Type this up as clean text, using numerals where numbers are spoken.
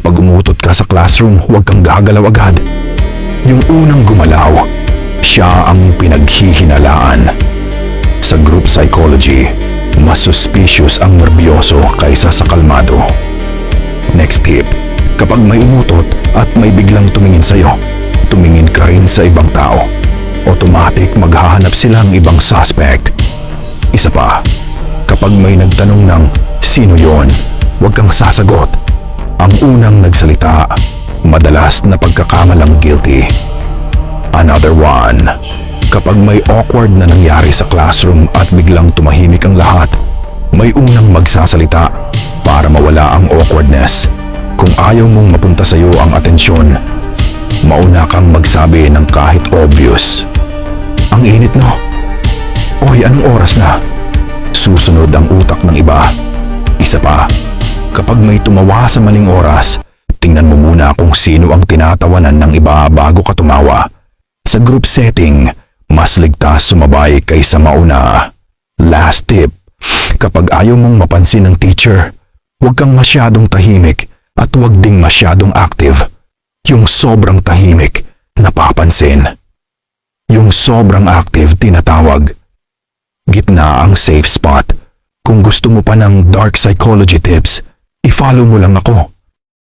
Kapag umutot ka sa classroom, huwag kang gagalaw agad. Yung unang gumalaw, siya ang pinaghihinalaan. Sa group psychology, mas suspicious ang nerbiyoso kaysa sa kalmado. Next tip, kapag may umutot at may biglang tumingin sa'yo, tumingin ka rin sa ibang tao. Automatic maghahanap silang ibang suspect. Isa pa, kapag may nagtanong ng sino yon, huwag kang sasagot. Ang unang nagsalita, madalas na pagkakamalang guilty. Another one, kapag may awkward na nangyari sa classroom at biglang tumahimik ang lahat, may unang magsasalita para mawala ang awkwardness. Kung ayaw mong mapunta sa iyo ang atensyon, mauna kang magsabi ng kahit obvious. Ang init no? Oy, anong oras na? Susunod ang utak ng iba. Isa pa, kapag may tumawa sa maling oras, tingnan mo muna kung sino ang tinatawanan ng iba bago ka tumawa. Sa group setting, mas ligtas sumabay kaysa mauna. Last tip, kapag ayaw mong mapansin ng teacher, huwag kang masyadong tahimik at huwag ding masyadong active. Yung sobrang tahimik, napapansin. Yung sobrang active, tinatawag. Gitna ang safe spot. Kung gusto mo pa ng dark psychology tips, i-follow mo lang ako.